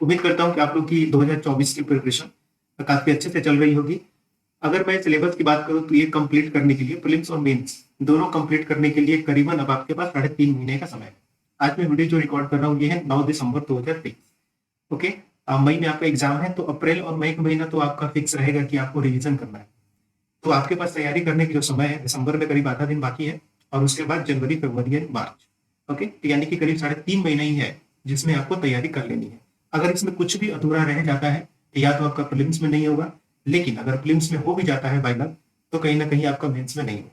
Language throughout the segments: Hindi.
उम्मीद करता हूँ कि आप लोग की 2024 की प्रिपरेशन काफी अच्छे से चल रही होगी। अगर मैं सिलेबस की बात करूँ तो ये कंप्लीट करने के लिए प्रीलिम्स और मेंस दोनों कंप्लीट करने के लिए करीबन अब आपके पास 3.5 महीने का समय है। आज मैं वीडियो जो रिकॉर्ड कर रहा हूँ ये है 9 दिसंबर 2023। ओके। मई में आपका एग्जाम है तो अप्रैल और मई का महीना तो आपका फिक्स रहेगा कि आपको रिवीजन करना है। तो आपके पास तैयारी करने की जो समय है दिसंबर में करीब आधा दिन बाकी है और उसके बाद जनवरी फरवरी एंड मार्च। ओके, तो यानी कि करीब 3.5 महीना ही है जिसमें आपको तैयारी कर लेनी है। अगर इसमें कुछ भी अधूरा रह जाता है तो या तो आपका प्रीलिम्स में नहीं होगा, लेकिन अगर प्रीलिम्स में हो भी जाता है बाई लक तो कहीं ना कहीं आपका मेंस में नहीं होगा।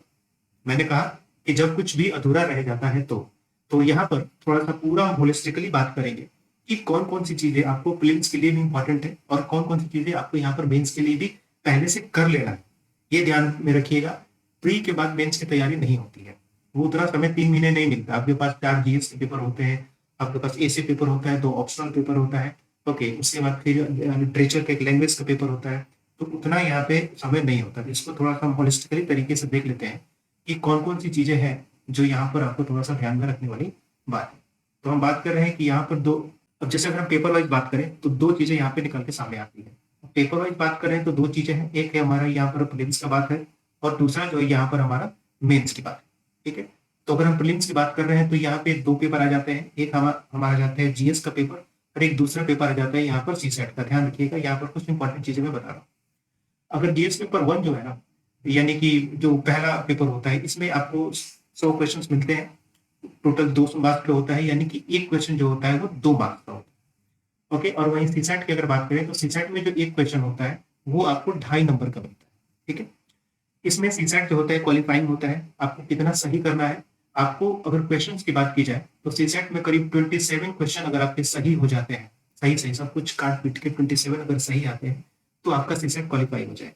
मैंने कहा कि जब कुछ भी अधूरा रह जाता है तो यहाँ पर थोड़ा सा पूरा होलिस्टिकली बात करेंगे कि कौन कौन सी चीजें आपको प्रीलिम्स के लिए भी इंपॉर्टेंट है और कौन कौन सी चीजें आपको यहाँ पर मेंस के लिए भी पहले से कर लेना है। ये ध्यान में रखिएगा, प्री के बाद मेंस की तैयारी नहीं होती है। वो उतना समय 3 महीने नहीं मिलता। आपके पास 4 जीएस के पेपर होते हैं, आपके पास एसी पेपर होता है, 2 ऑप्शनल पेपर होता है। ओके, उसके बाद फिर लिटरेचर का एक लैंग्वेज का पेपर होता है। तो उतना यहाँ पे समय नहीं होता। इसको थोड़ा सा हम होलिस्टिकली तरीके से देख लेते हैं कि कौन कौन सी चीजें हैं जो यहाँ पर आपको थोड़ा सा ध्यान में रखने वाली बात है। तो हम बात कर रहे हैं कि यहाँ पर दो, अब जैसे अगर हम पेपर वाइज बात करें तो दो चीजें यहाँ पे निकल के सामने आती है। पेपर वाइज बात करें तो दो चीजें हैं, एक है हमारा यहाँ पर प्रीलिम्स का बात है और दूसरा जो है यहाँ पर हमारा मेंस की बात है। ठीक है, तो अगर हम प्रीलिम्स की बात कर रहे हैं तो यहाँ पे दो पेपर आ जाते हैं, एक हमारा जाता है जीएस का पेपर और एक दूसरा पेपर आ जाता है यहाँ पर सीसेट का। ध्यान रखिएगा, यहाँ पर कुछ इंपॉर्टेंट चीजें मैं बता रहा हूँ। अगर जीएस पेपर 1 जो है ना, यानी कि जो पहला पेपर होता है, इसमें आपको 100 क्वेश्चंस मिलते हैं। टोटल 200 मार्क्स का होता है, यानी कि एक क्वेश्चन जो होता है वो 2 मार्क्स का होता है। ओके, और वहीं सीसेट की अगर बात करें तो सीसेट में जो एक क्वेश्चन होता है वो आपको 2.5 नंबर का मिलता है। ठीक है, इसमें सीसेट जो होता है क्वालिफाइंग होता है, आपको कितना सही करना है। आपको अगर क्वेश्चंस की बात की जाए तो सीसेट में करीब 27 क्वेश्चन अगर आपके सही हो जाते हैं, सही सही सब कुछ काट पीट के 27 अगर सही आते हैं तो आपका सीसेट क्वालिफाई हो जाएगा।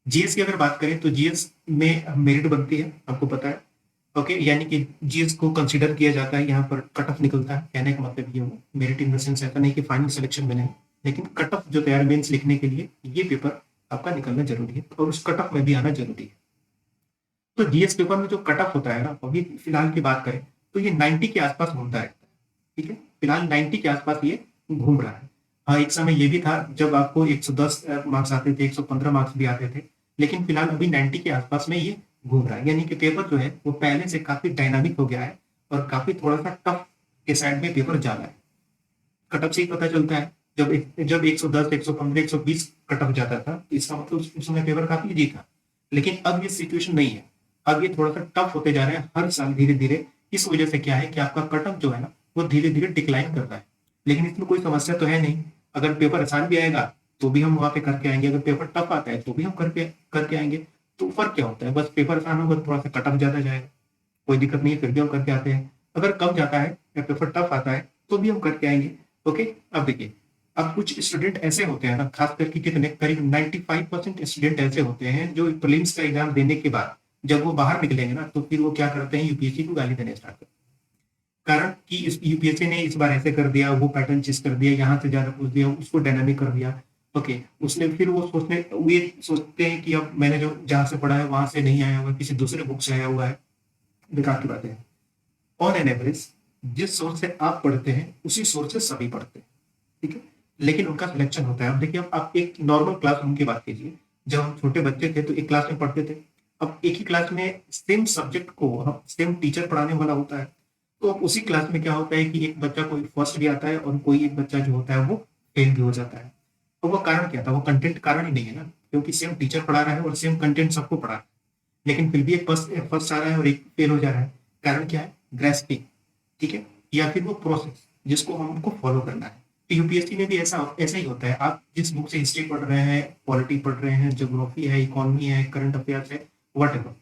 जीएस की अगर बात करें तो जीएस में मेरिट बनती है, आपको पता है। ओके, यानी कि जीएस को कंसीडर किया जाता है, यहाँ पर कट ऑफ निकलता है। कहने का मतलब ये हो, मेरिट इन द सेंस ऐसा नहीं कि फाइनल सिलेक्शन में नहीं, लेकिन कट ऑफ जो तैयार मेंस लिखने के लिए ये पेपर आपका निकलना जरूरी है और उस कट ऑफ में भी आना जरूरी है। तो जीएस पेपर में जो कट ऑफ होता है ना, अभी फिलहाल की बात करें तो ये 90 के आसपास घूमता रहता है। ठीक है, फिलहाल 90 के आसपास ये घूम रहा है। हाँ, एक समय ये भी था जब आपको 110 मार्क्स आते थे, 115 मार्क्स भी आते थे, लेकिन फिलहाल अभी 90 के आसपास में ये घूम रहा है। यानी कि पेपर जो है वो पहले से काफी डायनामिक हो गया है और काफी थोड़ा सा टफ के साइड में पेपर जा रहा है। कटअप से ही पता चलता है, जब 110, 115, 120 कटअप जाता था तो इसका मतलब उस समय पेपर काफी इजी था। लेकिन अब ये सिचुएशन नहीं है, अब ये थोड़ा सा टफ होते जा रहे हैं हर साल धीरे धीरे। इस वजह से क्या है कि आपका कटअप जो है ना वो धीरे धीरे डिक्लाइन कर रहा है। लेकिन इसमें कोई समस्या तो है नहीं, अगर पेपर आसान भी आएगा तो भी हम वहां पे करके आएंगे, अगर पेपर टफ आता है तो भी हम करके आएंगे। तो फर्क क्या होता है, बस पेपर आसान होगा तो थोड़ा सा कटअप ज्यादा जाएगा, कोई दिक्कत नहीं है, फिर भी हम करके आते हैं। अगर कम जाता है या पेपर टफ आता है तो भी हम करके आएंगे। ओके, अब देखिए, अब कुछ स्टूडेंट ऐसे होते हैं ना, खास करके कितने करीब 95% स्टूडेंट ऐसे होते हैं जो प्रीलिम्स का एग्जाम देने के बाद जब वो बाहर निकलेंगे ना तो फिर वो क्या करते हैं, यूपीएससी को गाली देने स्टार्ट करते हैं। कारण कि इस यूपीएससी ने इस बार ऐसे कर दिया, वो पैटर्न चेंज कर दिया, यहाँ से ज्यादा पूछ दिया, उसको डायनामिक कर दिया। ओके, उसने फिर वो ये सोचते हैं कि अब मैंने जो जहां से पढ़ा है वहां से नहीं आया हुआ, किसी दूसरे बुक से आया हुआ है। बेकार की बात है। ऑन एन एवरेज जिस सोर्स से आप पढ़ते हैं उसी सोर्स से सभी पढ़ते हैं। ठीक है, लेकिन उनका सिलेक्शन होता है। अब देखिए, अब आप एक नॉर्मल क्लासरूम की बात कीजिए, जब हम छोटे बच्चे थे तो एक क्लास में पढ़ते थे। अब एक ही क्लास में सेम सब्जेक्ट को हम सेम टीचर पढ़ाने वाला होता है, तो अब उसी क्लास में क्या होता है कि एक बच्चा कोई फर्स्ट भी आता है और कोई एक बच्चा जो होता है वो फेल भी हो जाता है। तो वो कारण क्या था, वो कंटेंट कारण ही नहीं है ना, क्योंकि सेम टीचर पढ़ा रहा है और सेम कंटेंट सबको पढ़ा रहा है, लेकिन फिर भी एक फर्स्ट आ रहा है और एक फेल हो जा रहा है। कारण क्या है, ग्रेस्पिंग। ठीक है, या फिर वो प्रोसेस जिसको हमको फॉलो करना है। तो यूपीएससी में भी ऐसा ही होता है। आप जिस बुक से हिस्ट्री पढ़ रहे हैं, पॉलिटी पढ़ रहे हैं, ज्योग्राफी है, इकोनॉमी है, करंट अफेयर्स है, वट एवर,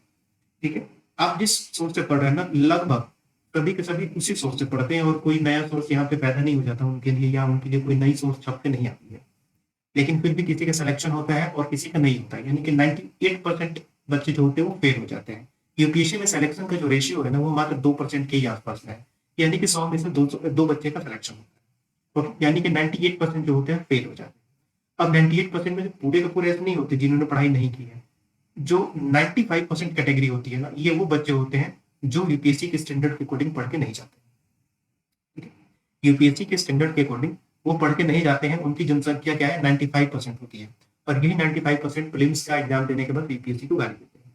ठीक है, आप जिस सोर्स से पढ़ रहे हैं ना, लगभग सभी के सभी उसी सोर्स से पढ़ते हैं और कोई नया सोर्स यहाँ पे पैदा नहीं हो जाता उनके लिए, या उनके लिए कोई नई सोर्स छपते नहीं आती है। लेकिन फिर भी किसी का सिलेक्शन होता है और किसी का नहीं होता है, यानी कि 98% बच्चे जो होते हैं वो फेल हो जाते हैं। यूपीएससी में सिलेक्शन का जो रेशियो है ना वो मात्र 2% के ही आसपास है, यानी कि 100 में से दो बच्चे का सिलेक्शन होता है, तो यानी कि 98% जो होते हैं फेल हो जाते हैं। अब 98% में से पूरे के पूरे ऐसे नहीं होते जिन्होंने पढ़ाई नहीं की है। जो 95% कैटेगरी होती है ना, ये वो बच्चे होते हैं जो यूपीएससी के स्टैंडर्ड के अकॉर्डिंग पढ़ के नहीं जाते। यूपीएससी के स्टैंडर्ड के अकॉर्डिंग वो पढ़ के नहीं जाते हैं, उनकी जनसंख्या क्या है 95% होती है, और यही 95% प्रीलिम्स का एग्जाम देने के बाद यूपीएससी को गाली देते हैं।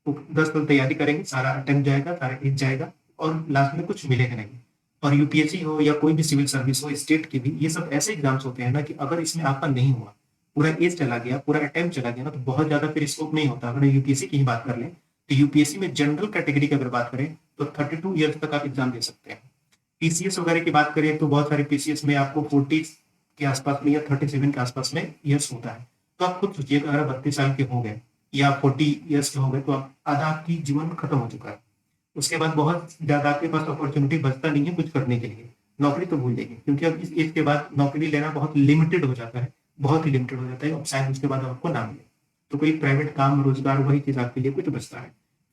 वो 10 साल तैयारी करेंगे, सारा अटेम्प्ट जाएगा, सारा एज जाएगा, और लास्ट में कुछ मिलेगा नहीं। और यूपीएससी हो या कोई भी सिविल सर्विस हो, स्टेट की भी, ये सब ऐसे एग्जाम्स होते हैं ना कि अगर इसमें आपका नहीं हुआ, पूरा एज चला गया, पूरा अटेम्प्ट चला गया ना, तो बहुत ज्यादा फिर स्कोप नहीं होता। अगर यूपीएससी की ही बात कर लें तो यूपीएससी में जनरल कैटेगरी की अगर बात करें तो 32 ईयर्स तक आप एग्जाम दे सकते हैं। पीसीएस वगैरह की बात करें तो बहुत सारे पीसीएस में आपको 40 के आसपास में या 37 के आसपास में ईयर्स होता है। तो आप खुद सोचिए, अगर 32 साल के हो गए या 40 ईयर्स के हो गए तो आप आधा आपकी जीवन खत्म हो चुका है। उसके बाद बहुत ज्यादा आपके पास अपॉर्चुनिटी बचता नहीं है कुछ करने के लिए, नौकरी तो भूल जाइए, क्योंकि अब इस एज के बाद नौकरी लेना बहुत लिमिटेड हो जाता है, बहुत ही लिमिटेड हो जाता है, और शायद उसके बाद आपको ना मिले। तो कोई प्राइवेट काम रोजगार वही चीज आपके लिए कुछ बचता है।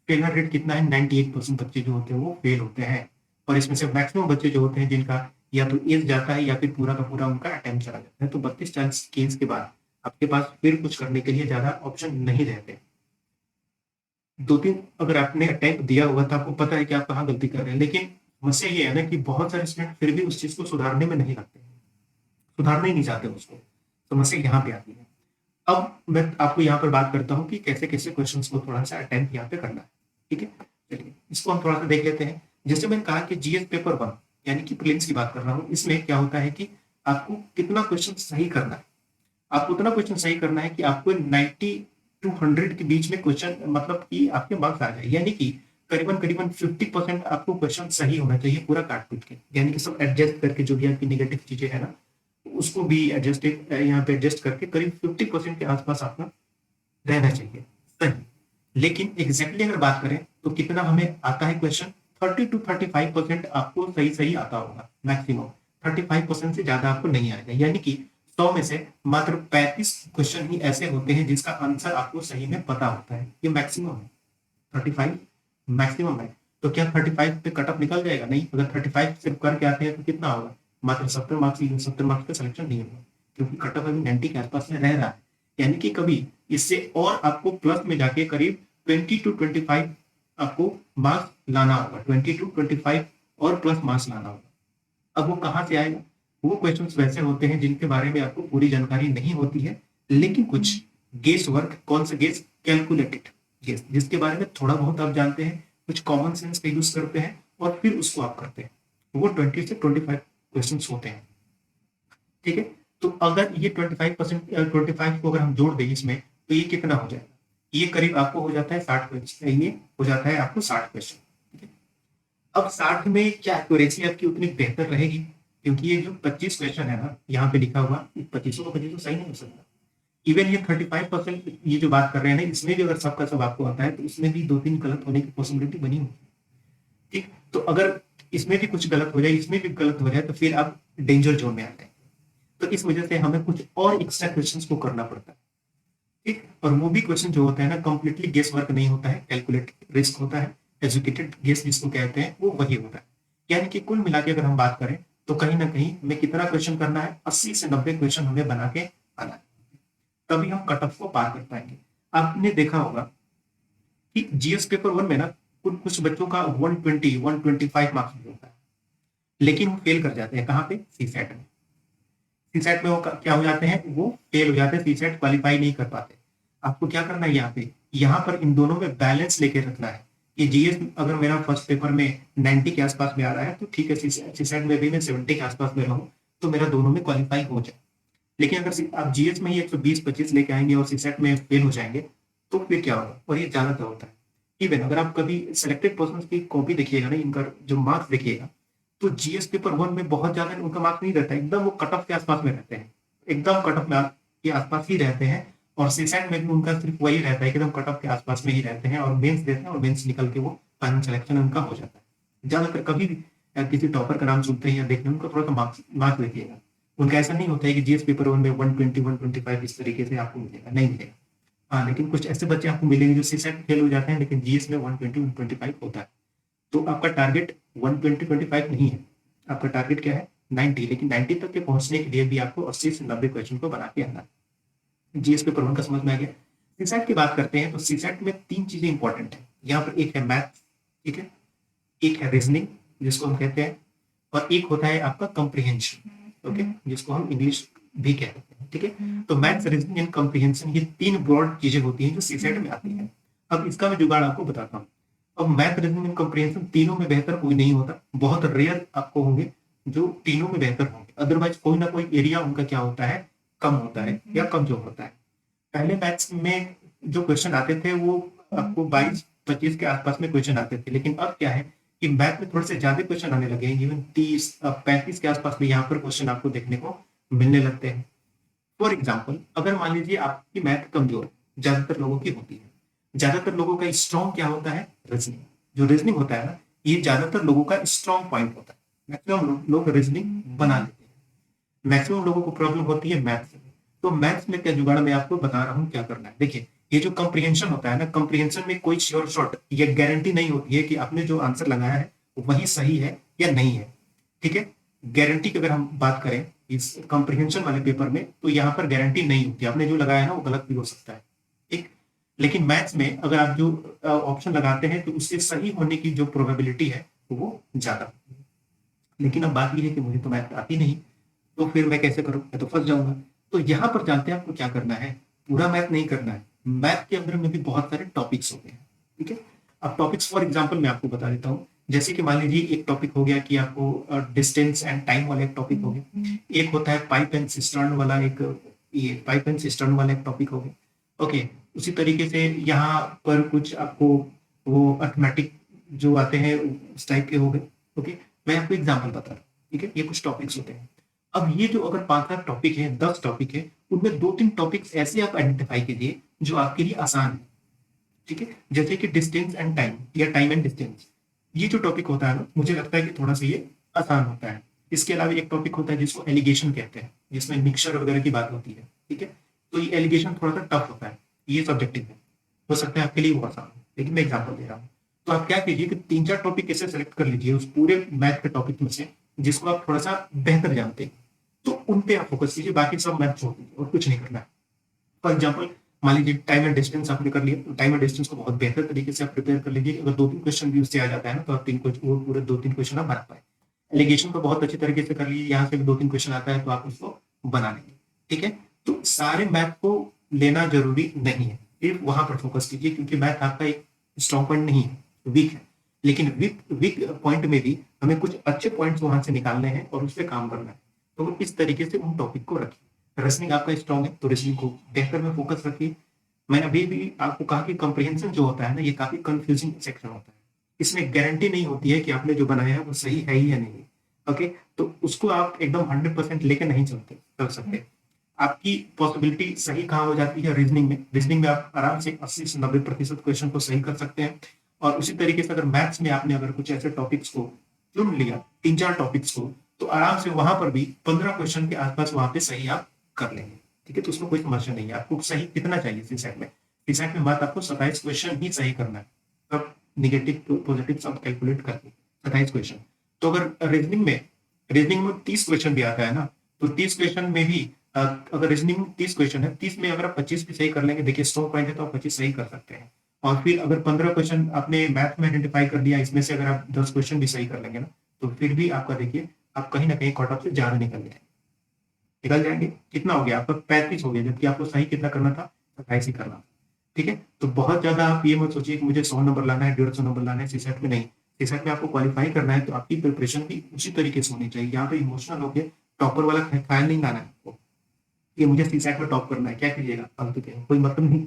फेलर रेट कितना है, 98% बच्चे जो होते हैं वो फेल होते हैं, और इसमें से मैक्सिमम बच्चे जो होते हैं जिनका या तो एज जाता है या फिर पूरा का पूरा उनका अटेम्प्ट चला जाता है। तो 32-40 के एज के बाद आपके पास फिर कुछ करने के लिए ज्यादा ऑप्शन नहीं रहते। 2-3 अगर आपने अटेम्प्ट दिया हुआ तो आपको पता है कि आप कहाँ गलती कर रहे हैं, लेकिन समस्या ये है ना कि बहुत सारे स्टूडेंट फिर भी उस चीज को सुधारने में नहीं लगते, सुधारना ही नहीं चाहते उसको। समस्या यहाँ पे आती है। अब मैं आपको यहाँ पर बात करता हूँ कि कैसे कैसे क्वेश्चन को थोड़ा सा अटेम्प्ट यहाँ पे करना है। ठीक है, चलिए इसको हम थोड़ा सा देख लेते हैं। जैसे मैंने कहा कि जीएस पेपर 1 यानी कि प्रीलिम्स की बात कर रहा हूँ, इसमें क्या होता है कि आपको कितना क्वेश्चन सही करना है। आपको उतना क्वेश्चन सही करना है कि आपको 90 टू 100 के बीच में क्वेश्चन, मतलब कि आपके मार्क्स आ जाए, यानी कि करीबन करीबन 50% आपको क्वेश्चन सही होना चाहिए पूरा काट पीट के, यानी कि सब एडजस्ट करके जो भी आपकी नेगेटिव चीजें है ना उसको भी एडजस्ट यहाँ पे एडजस्ट करके करीब 50% के आसपास आपका रहना चाहिए सही। लेकिन एग्जैक्टली अगर बात करें तो कितना हमें आता है क्वेश्चन, 30 टू 35% आपको सही सही आता होगा मैक्सिमम, 35% से ज्यादा आपको नहीं आएगा। यानी कि 100 में से मात्र 35 क्वेश्चन ही ऐसे होते हैं जिसका आंसर आपको सही में पता होता है। ये मैक्सिमम है, 35 मैक्सिमम है। तो क्या 35 पे कट ऑफ निकल जाएगा? नहीं। अगर 35 से करके आते हैं तो कितना होगा, मात्र 70 मार्क्स ही, 70 मार्क्स का सिलेक्शन नहीं होगा, क्योंकि कट ऑफ अभी 90 के आसपास में रह रहा है। यानी कि कभी इससे और आपको प्लस में जाके करीब 20 टू 25 आपको मार्क्स लाना होगा, 20 टू 25 और प्लस मार्क्स लाना होगा। अब वो कहाँ से आएगा? वो क्वेश्चंस वैसे होते हैं जिनके बारे में आपको पूरी जानकारी नहीं होती है, लेकिन कुछ गेस वर्क, कौन सा गेस, कैलकुलेटेड गेस, जिसके बारे में थोड़ा बहुत आप जानते हैं, कुछ कॉमन सेंस का यूज करते हैं और फिर उसको आप करते हैं। वो 20 से 25 क्वेश्चंस होते हैं। ठीक है, तो अगर ये 25% 25 को अगर हम जोड़ दें इसमें तो ये कितना हो जाएगा, ये करीब आपको हो जाता है 60 क्वेश्चन, ये हो जाता है आपको 60 क्वेश्चन। ठीक है, अब 60 में क्या एक्यूरेसी आपकी उतनी बेहतर रहेगी, क्योंकि ये जो 25 क्वेश्चन है ना यहाँ पे लिखा हुआ, 25 को 25 सही नहीं हो सकता। इवन ये 35% ये जो बात कर रहे हैं ना, इसमें भी अगर सबका सब आपको आता है तो इसमें भी 2-3 गलत होने की पॉसिबिलिटी बनी होगी। ठीक, तो अगर इसमें भी कुछ गलत हो जाए, इसमें भी गलत हो जाए, तो फिर आप डेंजर जोन में आते हैं। तो इस वजह से हमें कुछ और एक्स्ट्रा क्वेश्चंस को करना पड़ता है। ठीक, और वो भी क्वेश्चन जो होता है ना कंप्लीटली गेस वर्क नहीं होता है, कैलकुलेटेड रिस्क होता है, एजुकेटेड गेस जिसको कहते हैं वो वही होता है। यानी कि कुल मिला के अगर हम बात करें तो कहीं ना कहीं हमें कितना क्वेश्चन करना है, 80 से 90 क्वेश्चन हमें बना के आना है, तभी हम कट ऑफ को पार कर पाएंगे। आपने देखा होगा कि जीएस पेपर 1 में ना कुछ बच्चों का 125 मार्क्स होता है, लेकिन वो फेल कर जाते हैं। कहाँ पे? सीसेट में। सीसेट में वो क्या हो जाते हैं, वो फेल हो जाते हैं, सीसेट क्वालिफाई नहीं कर पाते। आपको क्या करना है यहाँ पर इन दोनों में बैलेंस लेके रखना है कि जीएस अगर मेरा फर्स्ट पेपर में 90 के आसपास में आ रहा है तो ठीक है, सीसेट में भी मैं 70 के आसपास में रहूं तो मेरा दोनों में क्वालिफाई हो जाए। लेकिन अगर आप जीएस में ही 120-25 लेके आएंगे और सीसेट में फेल हो जाएंगे तो फिर क्या होगा, और ये ज्यादातर होता है। इवन अगर आप कभी सिलेक्टेड पर्सन की कॉपी देखिएगा ना, इनका जो मार्क्स देखिएगा, तो जीएस पेपर 1 में बहुत ज्यादा उनका मार्क्स नहीं रहता है, एकदम वो कट ऑफ के आसपास में रहते हैं, एकदम कट ऑफ के आसपास ही रहते हैं। और सीसेट में भी उनका सिर्फ वही रहता है, एकदम कट ऑफ के आसपास में ही रहते हैं, और मेंस देते हैं और मेंस निकल के वो फाइनल सिलेक्शन उनका हो जाता है। ज्यादातर कभी भी किसी टॉपर का नाम सुनते हैं या देखते हैं, उनका थोड़ा सा मार्क्स देखिएगा, उनका ऐसा नहीं होता है कि जीएस पेपर 1 में 120-125 इस तरीके से आपको मिलेगा, नहीं मिलेगा। हाँ, लेकिन कुछ ऐसे बच्चे आपको मिलेंगे जो सीसेट फेल हो जाते हैं लेकिन जीएस में 120-125 होता है। तो आपका टारगेट 120-125 नहीं है, आपका टारगेट क्या है 90। लेकिन 90 तक के पहुंचने के लिए भी आपको 80 से 90 क्वेश्चन को बना के आना है। जीएस पेपर 1 का समझ में आ गया। सीसेट की बात करते हैं तो सीसेट में 3 चीजें इंपॉर्टेंट है। यहाँ पर एक है मैथ, ठीक है, एक है रीजनिंग जिसको हम कहते हैं, और एक होता है आपका कॉम्प्रिहेंशन। ओके, जिसको हम इंग्लिश भी कहते हैं, ठीक है। तो मैथ्स, रीजनिंग एंड कॉम्प्रिहेंशन, ये तीन ब्रॉड चीजें होती हैं जो सीसेट में आती हैं। अब इसका मैं जुगाड़ आपको बताता हूँ। अब मैथ, रीजनिंग एंड कॉम्प्रिहेंशन तीनों में बेहतर कोई नहीं होता, बहुत रेयर आपको होंगे जो तीनों में बेहतर होंगे, अदरवाइज कोई ना कोई एरिया उनका क्या होता है, कम होता है या कमजोर होता है। पहले मैथ्स में जो क्वेश्चन आते थे वो आपको 22-25 के आसपास में क्वेश्चन आते थे, लेकिन अब क्या है कि मैथ में थोड़े से ज्यादा क्वेश्चन आने लगे हैं, इवन 30-35 के आसपास में यहाँ पर क्वेश्चन आपको देखने को मिलने लगते हैं। फॉर एग्जाम्पल, अगर मान लीजिए आपकी मैथ कमजोर ज्यादातर लोगों की होती है, ज्यादातर लोगों का स्ट्रॉन्ग क्या होता है, रीजनिंग। जो रीजनिंग होता है ना, ये ज्यादातर लोगों का स्ट्रॉन्ग पॉइंट होता है, मैक्सिमम लोग रीजनिंग बना लेते हैं, मैक्सिमम लोगों को प्रॉब्लम होती है मैथ्स में। तो मैथ्स में क्या जुगाड़ मैं आपको बता रहा हूँ क्या करना है। देखिए, ये जो कंप्रीहेंशन होता है ना, कंप्रीहेंशन में कोई श्योर शॉट ये गारंटी नहीं होती है कि आपने जो आंसर लगाया है वही सही है या नहीं है, ठीक है। गारंटी की अगर हम बात करें इस कंप्रीहेंशन वाले पेपर में, तो यहाँ पर गारंटी नहीं होती, आपने जो लगाया है ना वो गलत भी हो सकता है, ठीक। लेकिन मैथ्स में अगर आप जो ऑप्शन लगाते हैं तो उससे सही होने की जो प्रोबेबिलिटी है वो ज्यादा होती है। लेकिन अब बात यह है कि मुझे तो मैथ आती नहीं, तो फिर मैं कैसे करूं, मैं तो फंस जाऊंगा। तो यहाँ पर जानते हैं आपको क्या करना है, पूरा मैथ नहीं करना है, मैथ के अंदर में भी बहुत सारे टॉपिक्स होते हैं, ठीक है। अब टॉपिक्स फॉर एग्जाम्पल मैं आपको बता देता हूँ। जैसे कि मान लीजिए एक टॉपिक हो गया कि आपको डिस्टेंस एंड टाइम वाला एक टॉपिक हो गया, एक होता है पाइप एंड सिस्टर्न वाला एक, ये पाइप एंड सिस्टर्न वाला एक टॉपिक हो गया, ओके। उसी तरीके से यहाँ पर कुछ आपको वो अर्थमेटिक जो आते हैं उस टाइप के हो गए, ओके। मैं आपको एग्जाम्पल बता रहा हूँ, ठीक है, ये कुछ टॉपिक्स होते हैं। अब ये जो अगर 5-7 टॉपिक है, 10 टॉपिक है, उनमें 2-3 टॉपिक्स ऐसे आप आइडेंटिफाई कीजिए जो आपके लिए आसान है, ठीक है। जैसे कि डिस्टेंस एंड टाइम या टाइम एंड डिस्टेंस, ये जो टॉपिक होता है ना, मुझे लगता है कि थोड़ा सा ये आसान होता है। इसके अलावा एक टॉपिक होता है जिसको एलिगेशन कहते हैं, जिसमें मिक्सचर वगैरह की बात होती है, ठीक है। तो ये एलिगेशन थोड़ा सा टफ होता है, ये सब्जेक्टिव है, हो सकता है आपके लिए वो आसान हो, लेकिन मैं एग्जाम्पल दे रहा हूँ। तो आप क्या कीजिए कि 3-4 टॉपिक ऐसे सेलेक्ट कर लीजिए उस पूरे मैथ के टॉपिक में से जिसको आप थोड़ा सा बेहतर जानते हैं, तो उन पे आप फोकस कीजिए, बाकी सब मैथ छोड़ दीजिए और कुछ नहीं करना है। फॉर एग्जाम्पल, मान लीजिए टाइम एंड डिस्टेंस आपने कर लिया, तो टाइम एंड डिस्टेंस को बहुत बेहतर तरीके से आप प्रिपेयर कर लीजिए। अगर 2-3 क्वेश्चन भी उससे आ जाता है ना, तो आप वो पूरे 2-3 क्वेश्चन आप बना पाए। एलिगेशन को बहुत अच्छी तरीके से कर लीजिए, यहाँ से भी 2-3 क्वेश्चन आता है तो आप उसको बना लेंगे, ठीक है। तो सारे मैथ को लेना जरूरी नहीं है, सिर्फ वहां पर फोकस कीजिए, क्योंकि मैथ आपका एक स्ट्रॉन्ग पॉइंट नहीं है, वीक है। लेकिन वीक पॉइंट में भी हमें कुछ अच्छे पॉइंट्स वहां से निकालने हैं और उस पर काम करना है। तो इस तरीके से उन टॉपिक को रखिए। रीजनिंग आपका स्ट्रॉन्ग है तो रीजनिंग को बेहतर में फोकस रखिए। मैंने अभी भी आपको कहा कि कंप्रीहेंशन जो होता है ना, ये काफी कंफ्यूजिंग सेक्शन होता है, इसमें गारंटी नहीं होती है कि आपने जो बनाया है वो सही है ही या नहीं, ओके। तो उसको आप एकदम 100% लेके नहीं चल सकते। आपकी पॉसिबिलिटी सही कहाँ हो जाती है, रीजनिंग में। रीजनिंग में आप आराम से 80 से 90% क्वेश्चन को सही कर सकते हैं। और उसी तरीके से अगर मैथ्स में आपने अगर कुछ ऐसे टॉपिक्स को चुन लिया, 3-4 टॉपिक्स को, तो आराम से वहां पर भी 15 क्वेश्चन के आसपास वहां पे सही आप कर लेंगे, ठीक है। तो उसमें कोई समस्या नहीं है। आपको सही कितना चाहिए सीसेट में, सीसेट में बात आपको 27 क्वेश्चन ही सही करना है, सब निगेटिव पॉजिटिव सब कैलकुलेट करके 27 क्वेश्चन। तो अगर रीजनिंग में 30 क्वेश्चन भी आता है ना, तो 30 क्वेश्चन में भी अगर रीजनिंग में 30 क्वेश्चन है, 30 में अगर आप 25 भी सही कर लेंगे, देखिए स्ट्रॉन्ग पॉइंट है तो आप 25 सही कर सकते हैं। और फिर अगर 15 क्वेश्चन आपने मैथ में आइडेंटिफाई कर लिया, इसमें से अगर आप 10 क्वेश्चन भी सही कर लेंगे ना, तो फिर भी आपका देखिए आप कहीं ना कहीं कट ऑफ से ज्यादा निकल जाएंगे। कितना हो गया आपका, 35 हो गया, जबकि आपको सही कितना करना था, 27 ही करना था, ठीक है। तो बहुत ज्यादा आप ये मत सोचिए कि मुझे 100 नंबर लाना है, 150 नंबर लाना है सीसेट में, नहीं। सीसेट में आपको क्वालिफाई करना है तो आपकी प्रिपरेशन भी उसी तरीके से होनी चाहिए। यहाँ पे इमोशनल होकर टॉपर वाला ख्याल नहीं लाना है आपको कि मुझे सीसेट में टॉप करना है, क्या कीजिएगा फालतू के, कोई मतलब नहीं,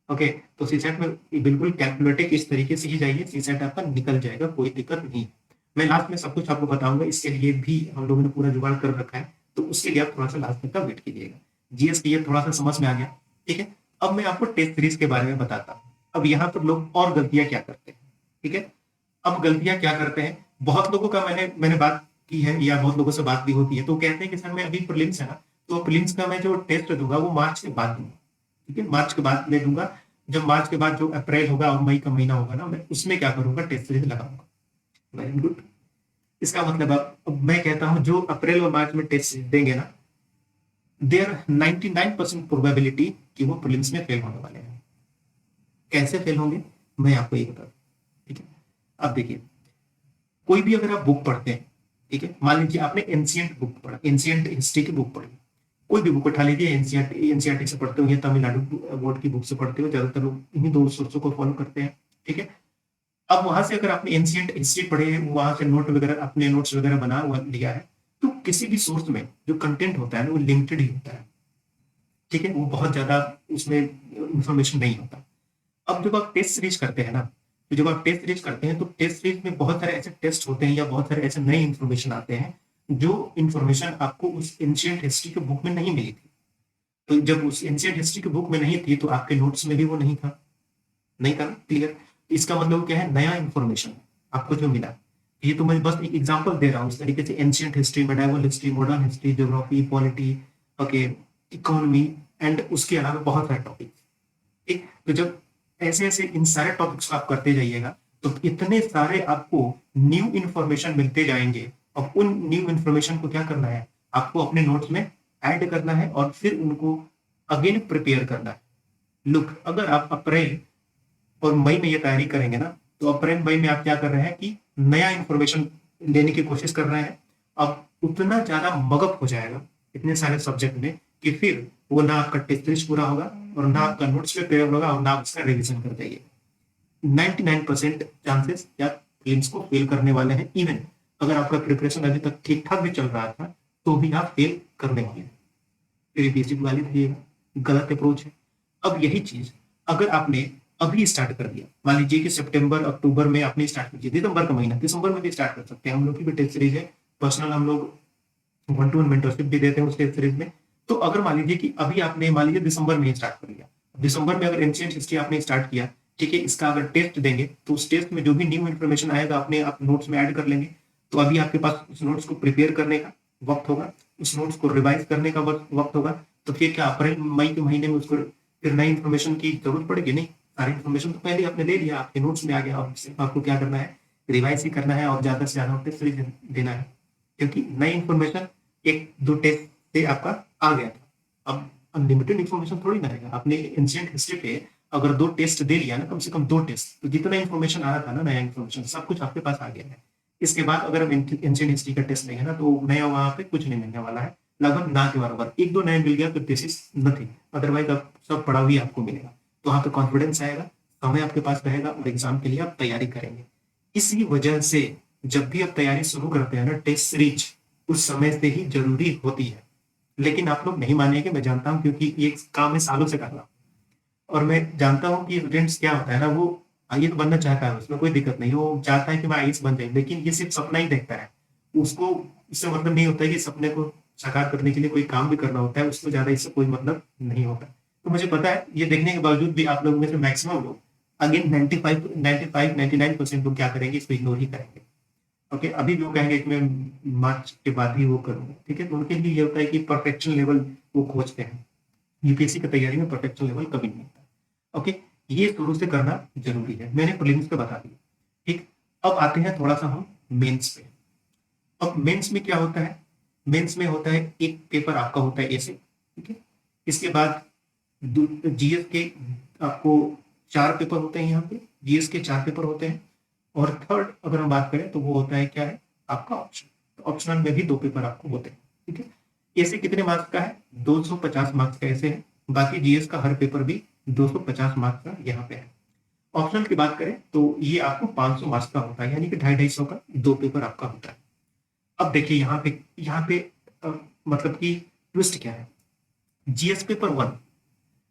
ओके। तो सीसेट में बिल्कुल कैलकुलेटिव इस तरीके से ही जाइए, सीसेट आपका निकल जाएगा, कोई दिक्कत नहीं। मैं लास्ट में सब कुछ आपको बताऊंगा, इसके लिए भी हम लोगों ने पूरा जुगाड़ कर रखा है, तो उसके लिए आप थोड़ा सा लास्ट तक का वेट कीजिएगा। जीएस की ये थोड़ा सा समझ में आ गया, ठीक है। अब मैं आपको टेस्ट सीरीज के बारे में बताता हूँ। अब यहाँ पर लोग और गलतियां क्या करते हैं, ठीक है। अब गलतियां क्या करते हैं, बहुत लोगों का मैंने बात की है या बहुत लोगों से बात भी होती है, तो कहते हैं कि सर मैं अभी प्रीलिम्स है ना, तो प्रीलिम्स का मैं जो टेस्ट दूंगा वो मार्च के बाद दूंगा, ठीक है, मार्च के बाद मैं दूंगा। जब मार्च के बाद जो अप्रैल होगा और मई का महीना होगा ना, मैं उसमें क्या करूंगा, टेस्ट सीरीज लगाऊंगा। Very good. इसका मतलब अब मैं कहता हूं जो अप्रैल और मार्च में टेस्ट देंगे ना, देयर 99% प्रोबेबिलिटी कि वो प्रीलिम्स में फेल होने वाले हैं। कैसे फेल होंगे मैं आपको ये बता दूं, ठीक है। अब देखिए, कोई भी अगर आप बुक पढ़ते हैं, ठीक है, मान लीजिए आपने एंशियंट बुक पढ़ा, एंशियंट हिस्ट्री की बुक पढ़ी, कोई भी बुक उठा लीजिए, एनसीईआरटी से पढ़ते हो या तमिलनाडु बोर्ड की बुक से पढ़ते हो, ज्यादातर लोग इन्हीं दो सोर्सों को फॉलो करते हैं। ठीक है, अब वहां से अगर आपने एंशियंट हिस्ट्री पढ़े है, वहां से नोट वगैरह अपने नोट्स वगैरह बना हुआ लिया है, तो किसी भी सोर्स में जो कंटेंट होता है ना वो लिमिटेड ही होता है। ठीक है, वो बहुत ज्यादा उसमें इंफॉर्मेशन नहीं होता। अब जब आप टेस्ट सीरीज करते हैं ना, तो जब आप टेस्ट सीरीज करते हैं तो टेस्ट सीरीज में बहुत सारे ऐसे टेस्ट होते हैं या बहुत सारे ऐसे नए इंफॉर्मेशन आते हैं जो इंफॉर्मेशन आपको उस एंशियंट हिस्ट्री के बुक में नहीं मिली थी। तो जब उस एंशियंट हिस्ट्री की बुक में नहीं थी तो आपके नोट्स में भी वो नहीं था, नहीं था। क्लियर? इसका मतलब क्या है, नया इंफॉर्मेशन आपको जो मिला। ये तो मैं बस एक एग्जांपल दे रहा हूँ। इस तरीके से ancient history, medieval history, modern history, geography, polity, okay, economy and उसके अलावा बहुत सारे टॉपिक। ठीक, तो जब ऐसे ऐसे इन सारे टॉपिक्स आप करते जाइएगा तो इतने सारे आपको न्यू इंफॉर्मेशन मिलते जाएंगे। अब उन न्यू इंफॉर्मेशन को क्या करना है, आपको अपने नोट्स में ऐड करना है और फिर उनको अगेन प्रिपेयर करना है। लुक, अगर आप अप्रैल और मई में ये तैयारी करेंगे ना, तो अप्रैल मई में आप क्या कर रहे हैं कि नया इंफॉर्मेशन लेने की कोशिश कर रहे हैं। अब उतना ज्यादा मगअप हो जाएगा इतने सारे सब्जेक्ट में कि फिर वो ना आपका टेस्ट सीरीज पूरा होगा और ना आपका नोट्स पे तैयार होगा और ना आप उसका रिविजन कर जाइए। 99% चांसेस या प्रीलिम्स को फेल करने वाले हैं। इवन अगर आपका प्रिपरेशन अभी तक ठीक ठाक भी चल रहा था तो भी आप फेल करने वाले हैं। फिर बेसिक वाली थी, गलत अप्रोच है। अब यही चीज अगर आपने अभी स्टार्ट कर दिया, मान लीजिए कि सितंबर अक्टूबर में आपने स्टार्ट कर दिया, दिसंबर का महीना, दिसंबर में भी स्टार्ट कर सकते हैं। हम लोग की भी टेस्ट सीरीज है, पर्सनल हम लोग 1-to-1 मेंटरशिप भी देते हैं उस टेस्ट सीरीज में। तो अगर मान लीजिए कि अभी आपने मान लीजिए दिसंबर में ही स्टार्ट कर लिया, दिसंबर में अगर एंशियंट हिस्ट्री आपने स्टार्ट किया, ठीक है, इसका अगर टेस्ट देंगे तो उस टेस्ट में जो भी न्यू इन्फॉर्मेशन आएगा अपने आप नोट्स में ऐड कर लेंगे। तो अभी आपके पास उस नोट्स को प्रिपेयर करने का वक्त होगा, उस नोट्स को रिवाइज करने का वक्त होगा। तो फिर क्या अप्रैल मई के महीने में उसको फिर नई इन्फॉर्मेशन की जरूरत पड़ेगी? नहीं, सारी इन्फॉर्मेशन तो पहले आपने ले लिया, आपके नोट्स में आ गया। आपको क्या करना है, रिवाइज ही करना है और ज्यादा से ज्यादा टेस्ट देना है, क्योंकि नई इन्फॉर्मेशन एक दो टेस्ट से आपका आ गया था। अब अनलिमिटेड इन्फॉर्मेशन थोड़ी ना रहेगा। आपने एंशियंट हिस्ट्री पे अगर 2 टेस्ट दे लिया ना, कम से कम 2 टेस्ट, तो जितना इन्फॉर्मेशन आ रहा था ना, नया इन्फॉर्मेशन सब कुछ आपके पास आ गया है। इसके बाद अगर हम एंशियंट हिस्ट्री का टेस्ट लेंगे ना, तो नया वहां पे कुछ नहीं मिलने वाला है, लगभग ना के बराबर। एक दो नया मिल गया तो दिस इज नथिंग, अदरवाइज आप सब पढ़ा हुआ आपको मिलेगा। तो वहां पे कॉन्फिडेंस आएगा, समय आपके पास रहेगा और एग्जाम के लिए आप तैयारी करेंगे। इसी वजह से जब भी आप तैयारी शुरू करते हैं ना, टेस्ट सीरीज उस समय से ही जरूरी होती है। लेकिन आप लोग नहीं मानेंगे, मैं जानता हूं, क्योंकि ये काम मैं सालों से कर रहा हूं और मैं जानता हूं कि स्टूडेंट्स क्या होता है ना, वो आईएएस बनना चाहता है, उसमें कोई दिक्कत नहीं, वो चाहता है कि मैं आईएएस बन जाए, लेकिन ये सिर्फ सपना ही देखता है। उसको इससे मतलब नहीं होता है कि सपने को साकार करने के लिए कोई काम भी करना होता है, उसको ज्यादा इससे कोई मतलब नहीं होता। तो मुझे पता है, ये देखने के बावजूद भी आप लोगों में से मैक्सिमम लोग, अगेन 99% लोग क्या करेंगे, इसको इग्नोर ही करेंगे। ओके, अभी भी वो कहेंगे कि मैं मार्च के बाद ही वो करूंगा। ठीक है, तो उनके लिए ये होता है कि परफेक्शन लेवल वो खोजते हैं। यूपीएससी की तैयारी में परफेक्शन लेवल कभी नहीं होता। ओके, ये शुरू से करना जरूरी है। मैंने प्रीलिम्स पे बता दिया। ठीक, अब आते हैं थोड़ा सा हम मेंस पे। अब मेंस में क्या होता है, मेंस में होता है एक पेपर आपका होता है ऐसे, ठीक है। इसके बाद जीएस के आपको 4 पेपर होते हैं, यहाँ पे जीएस के 4 पेपर होते हैं। और थर्ड अगर हम बात करें तो वो होता है क्या है, आपका ऑप्शन। तो ऑप्शनल में भी 2 पेपर आपको होते हैं, ठीक है। ऐसे कितने मार्क्स का है, 250 मार्क्स का ऐसे है। बाकी जीएस का हर पेपर भी 250 मार्क्स का यहाँ पे है। ऑप्शनल की बात करें तो ये आपको 500 मार्क्स का होता है, यानी कि 250 का 2 पेपर आपका होता है। अब देखिए यहाँ पे मतलब कि ट्विस्ट क्या है, जीएस पेपर 1,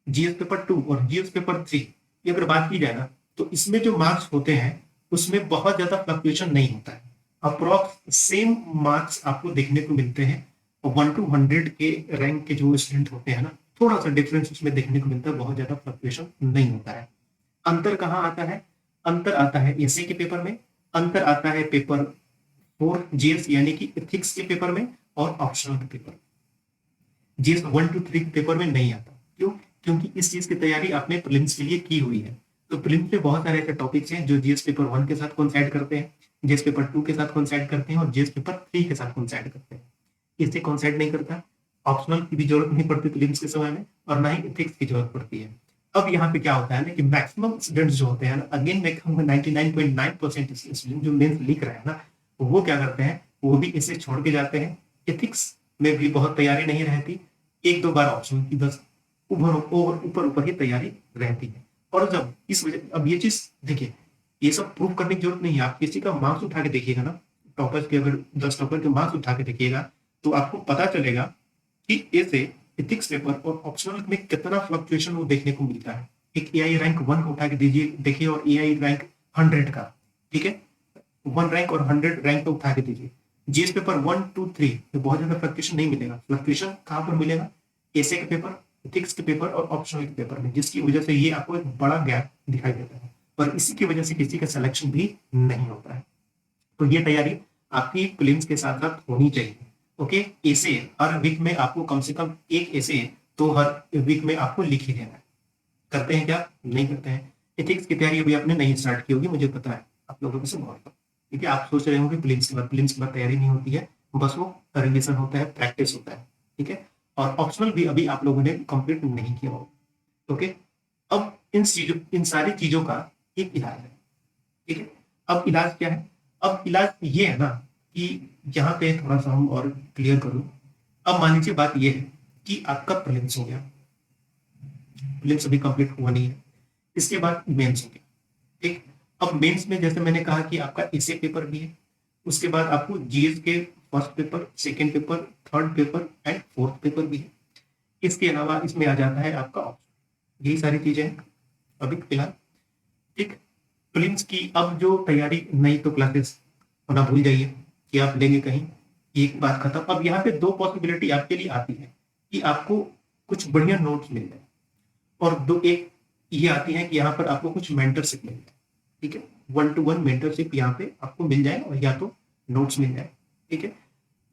जीएस पेपर 2 और जीएस पेपर 3 ये अगर बात की जाए ना, तो इसमें जो मार्क्स होते हैं उसमें बहुत ज्यादा फ्लक्चुएशन नहीं होता है। अप्रोक्स सेम मार्क्स आपको देखने को मिलते हैं। 1 to 100 के रैंक के जो स्टूडेंट होते हैं ना, थोड़ा सा डिफरेंस उसमें देखने को मिलता है, बहुत ज्यादा फ्लक्चुएशन नहीं होता है। अंतर कहाँ आता है, अंतर आता है एसए के पेपर में, अंतर आता है पेपर 4 जीएस यानी कि एथिक्स के पेपर में, और ऑप्शनल के पेपर। जीएस 1 to 3 के पेपर में नहीं आता। क्यों? क्योंकि इस चीज की तैयारी आपने प्रीलिम्स के लिए की हुई है। तो प्रीलिम्स में बहुत सारे ऐसे टॉपिक्स हैं जो जीएस पेपर 1 के साथ कोइंसाइड करते हैं, जीएस पेपर 2 के साथ कोइंसाइड करते हैं और जीएस पेपर 3 के साथ कोइंसाइड करते हैं। इससे कोइंसाइड नहीं करता, ऑप्शनल की भी जरूरत नहीं पड़ती प्रीलिम्स के समय में, और ना ही एथिक्स की जरूरत पड़ती है। अब यहाँ पे क्या होता है ना कि मैक्सिमम स्टूडेंट्स जो होते हैं ना, अगेन मैं कहूँगा 99.9% स्टूडेंट जो मेंस लिख रहे हैं ना, वो क्या करते हैं, वो भी इसे छोड़ के जाते हैं। एथिक्स में भी बहुत तैयारी नहीं रहती, एक दो बार ऑप्शन की बस ऊपर ऊपर ही तैयारी रहती है। और जब इस वजह अब ये चीज देखिए, ये सब प्रूव करने की जरूरत नहीं है। आप किसी का मार्क्स उठा के देखिएगा ना, टॉपर्स के अगर 10 टॉपर के मार्क्स उठा के देखिएगा तो आपको पता चलेगा कि ऐसे एथिक्स पेपर और ऑप्शनल में कितना फ्लक्चुएशन वो देखने को मिलता है। एक एआई रैंक 1 को उठा के दीजिए देखिए, और एआई रैंक 100 का, ठीक है, 1 रैंक और 100 रैंक को उठा के दीजिए। जीएस पेपर 1 2 3 में बहुत ज्यादा फ्लक्चुएशन नहीं मिलेगा। फ्लक्चुएशन कहाँ पर मिलेगा? एसे के पेपर, एथिक्स के पेपर और ऑप्शनल के पेपर में, जिसकी वजह से ये आपको एक बड़ा गैप दिखाई देता है और इसी की वजह से किसी का सिलेक्शन भी नहीं होता है। तो ये तैयारी आपकी प्रीलिम्स के साथ साथ होनी चाहिए। ओके, ऐसे हर वीक में आपको कम से कम एक ऐसे तो हर वीक में आपको लिख ही देना है। करते हैं क्या? नहीं करते हैं। एथिक्स की तैयारी अभी आपने नहीं स्टार्ट की होगी, मुझे पता है आप लोगों से बहुत। ठीक है, आप सोच रहे होंगे प्रीलिम्स के बाद तैयारी नहीं होती है, बस वो रिविजन होता है, प्रैक्टिस होता है। ठीक है, और ऑप्शनल भी अभी आप लोगों ने कंप्लीट नहीं किया होगा। ओके, अब इन सारी चीजों का एक इलाज है। ठीक है, अब इलाज क्या है? अब इलाज ये है ना कि यहाँ पे थोड़ा सा हम और क्लियर करूं। अब मान लीजिए बात ये है कि आपका प्रीलिम्स हो गया, प्रीलिम्स अभी कंप्लीट हुआ नहीं है, इसके बाद मेंस हो गया। ठीक, अब मेंस में जैसे मैंने कहा कि आपका एसे पेपर भी है, उसके बाद आपको जीएस के first paper, second paper, third paper and fourth paper भी है। इसके अलावा इसमें आ जाता है आपका ऑप्शन। यही सारी चीजें हैं अभी फिलहाल। ठीक, प्रीलिम्स की अब जो तैयारी, नहीं तो क्लासेस होना भूल जाइए कि आप लेंगे कहीं, एक बात खत्म। अब यहाँ पे दो पॉसिबिलिटी आपके लिए आती है कि आपको कुछ बढ़िया नोट्स मिल जाए, और दो एक ये आती है कि यहाँ पर आपको कुछ मेंटरशिप मिल जाए। ठीक है, 1-to-1 मेंटरशिप यहाँ पे आपको मिल जाए, और या तो नोट्स मिल जाए। ठीक है,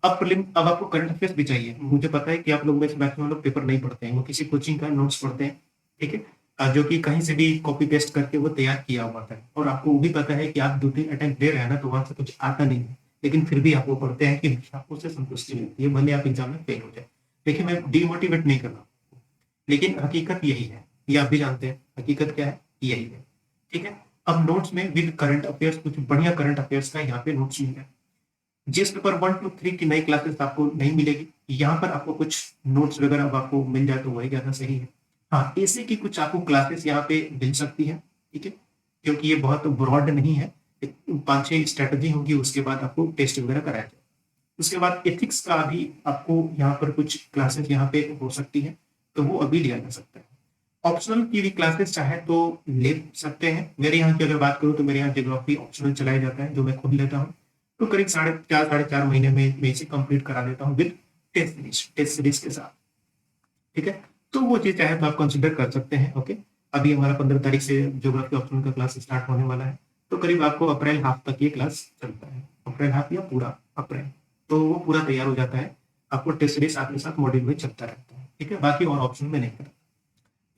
अब आपको करंट अफेयर्स भी चाहिए। मुझे पता है कि आप लोग में से मैक्सिमम लोग पेपर नहीं पढ़ते हैं, वो किसी कोचिंग का नोट्स पढ़ते हैं। ठीक है, जो कि कहीं से भी कॉपी पेस्ट करके वो तैयार किया हुआ था, और आपको वो भी पता है कि आप 2-3 अटेम्प्ट दे रहे हैं ना, तो वहां से कुछ आता नहीं है, लेकिन फिर भी आप वो पढ़ते हैं कि आपको उससे संतुष्टि मिलती है, भले आप एग्जाम में फेल हो जाए। देखिए, मैं डिमोटिवेट नहीं कर रहा हूँ, लेकिन हकीकत यही है, ये आप भी जानते हैं हकीकत क्या है, यही है। ठीक है, अब नोट्स में विद करंट अफेयर्स, कुछ बढ़िया करंट अफेयर्स का यहाँ पे नोट्स मिल है। जिस पेपर 1-2-3 की नई क्लासेस आपको नहीं मिलेगी, यहाँ पर आपको कुछ नोट्स वगैरह अब आपको मिल जाए तो वही ज्यादा सही है। हाँ, ऐसे की कुछ आपको क्लासेस यहाँ पे मिल सकती है। ठीक है, क्योंकि ये बहुत ब्रॉड नहीं है, 5-6 स्ट्रेटजी होगी, उसके बाद आपको टेस्ट वगैरह कराया जाए। उसके बाद एथिक्स का भी आपको यहाँ पर कुछ क्लासेस यहाँ पे हो सकती है, तो वो अभी लिया जा सकता है। ऑप्शनल की भी क्लासेस चाहे तो ले सकते हैं। मेरे यहाँ की अगर बात करूँ तो मेरे यहाँ ज्योग्राफी ऑप्शनल चलाया जाता है, जो मैं खुद लेता हूँ। तो करीब 4.5 महीने में मैं इसे कंप्लीट करा देता हूँ विद टेस्ट सीरीज के साथ। ठीक है, तो वो चीज चाहे तो आप कंसिडर कर सकते हैं। ओके, अभी हमारा 15 तारीख से ज्योग्राफी ऑप्शनल का क्लास स्टार्ट होने वाला है, तो करीब आपको अप्रैल हाफ तक ये क्लास चलता है, अप्रैल हाफ या पूरा अप्रैल, तो वो पूरा तैयार हो जाता है। आपको टेस्ट सीरीज साथ में साथ मॉड्यूल में चलता रहता है। ठीक है, बाकी और ऑप्शन में नहीं करता।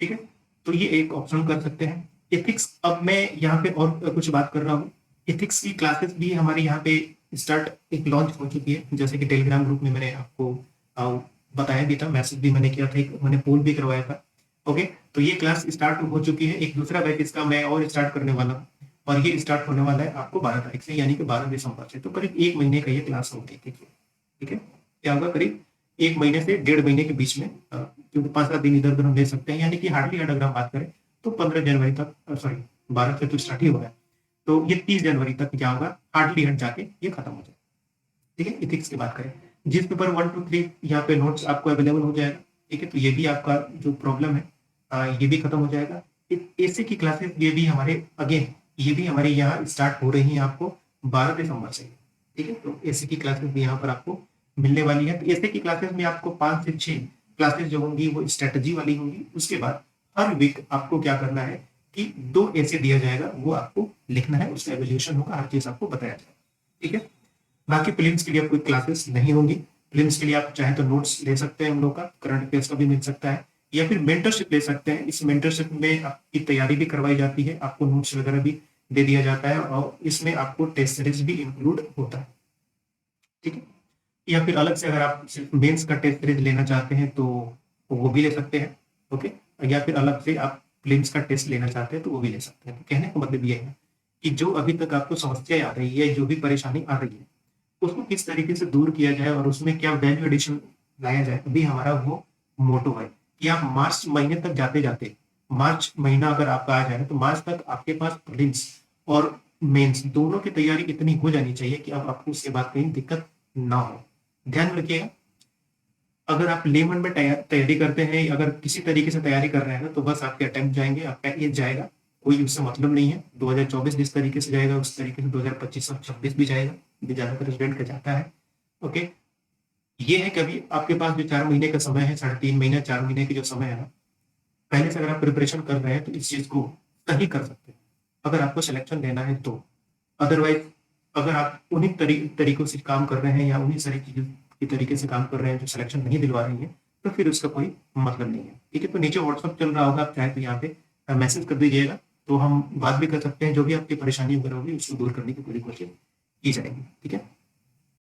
ठीक है, तो ये एक ऑप्शन कर सकते हैं। एथिक्स, अब मैं यहाँ पे और कुछ बात कर रहा हूँ। एथिक्स की क्लासेस भी हमारे यहाँ पे स्टार्ट एक लॉन्च हो चुकी है, जैसे कि टेलीग्राम ग्रुप में मैंने आपको बताया भी था, मैसेज भी मैंने किया था, मैंने पोल भी करवाया था। ओके, तो ये क्लास स्टार्ट हो चुकी है। एक दूसरा बैच इसका मैं और स्टार्ट करने वाला हूँ, और ये स्टार्ट होने वाला है आपको 12 तारीख से, यानी कि 12 दिसंबर से। तो करीब 1 महीने का ये क्लास होगी। ठीक है, क्या होगा, करीब 1 महीने से 1.5 महीने के बीच में, क्योंकि 5-7 दिन इधर उधर हम ले सकते हैं, यानी कि हार्डली अगर हम बात करें तो 15 जनवरी तक, सॉरी 12 से तो स्टार्ट ही होगा, तो ये 30 जनवरी तक क्या होगा, हार्डली हट जाके ये खत्म हो जाए। ठीक है, इथिक्स की बात करें, जिस पेपर 1-2-3 यहाँ पे नोट्स आपको अवेलेबल हो जाएगा। ठीक है, तो ये भी आपका जो प्रॉब्लम है ये भी खत्म हो जाएगा। ऐसे की क्लासेस ये भी हमारे अगेन ये भी हमारे यहाँ स्टार्ट हो रही है आपको 12 दिसंबर से। ठीक है, तो ऐसे की क्लासेस भी यहाँ पर आपको मिलने वाली है। तो ऐसे की क्लासेस में आपको 5 से 6 क्लासेस जो होंगी वो स्ट्रेटजी वाली होंगी। उसके बाद हर वीक आपको क्या करना है कि 2 ऐसे दिया जाएगा, वो आपको लिखना है, उसका एवोल्यूशन होगा, हर चीज आपको बताया जाएगा। ठीक है, बाकी प्रीलिम्स के लिए कोई क्लासेस नहीं होंगी। प्रीलिम्स के लिए आप चाहे तो नोट्स ले सकते हैं हम लोग का, करंट अफेयर्स का भी मिल सकता है, या फिर मेंटरशिप ले सकते हैं। इस मेंटरशिप में आपकी तैयारी भी करवाई जाती है, आपको नोट्स वगैरह भी दे दिया जाता है, और इसमें आपको टेस्ट सीरीज भी इंक्लूड होता है। ठीक है, या फिर अलग से अगर आप सिर्फ मेंस का टेस्ट सीरीज लेना चाहते हैं तो वो भी ले सकते हैं। ओके, या फिर अलग से आप प्रीलिम्स का टेस्ट लेना चाहते हैं तो वो भी ले सकते हैं। तो कहने का मतलब ये है कि जो अभी तक आपको समस्या आ रही है, जो भी परेशानी आ रही है, उसको किस तरीके से दूर किया जाए और उसमें क्या वैल्यू एडिशन लाया जाए, अभी हमारा वो मोटो है कि आप मार्च महीने तक जाते जाते, मार्च महीना अगर आपका आ जाए तो मार्च तक आपके पास प्रीलिम्स और मेंस दोनों की तैयारी इतनी हो जानी चाहिए कि अब आपको उसके बाद कहीं दिक्कत ना हो। ध्यान रखिएगा, अगर आप लेमन में तैयारी करते हैं, अगर किसी तरीके से तैयारी कर रहे हैं तो बस आपके अटेम्प्ट जाएंगे, आपका एज जाएगा, कोई उससे मतलब नहीं है। 2024 जिस तरीके से जाएगा उस तरीके से 2025 और 26 भी जाएगा, ये ज्यादातर स्टूडेंट का जाता है। ओके, ये है कि अभी आपके पास जो 4 महीने का समय है, 3.5 महीने 4 महीने की जो समय है, पहले से अगर आप प्रिपरेशन कर रहे हैं तो इस चीज को सही कर सकते हैं अगर आपको सिलेक्शन लेना है तो। अदरवाइज अगर आप उन्हीं तरीकों से काम कर रहे हैं या उन्हीं सारी चीजों की तरीके से काम कर रहे हैं जो सिलेक्शन नहीं दिलवा रही है, तो फिर उसका कोई मतलब नहीं है। ठीक है, तो नीचे व्हाट्सअप चल रहा होगा, आप चाहे तो यहाँ पे मैसेज कर दीजिएगा, तो हम बात भी कर सकते हैं, जो भी आपकी परेशानी वगैरह होगी उसको दूर करने की पूरी कोशिश की जाएगी। ठीक है।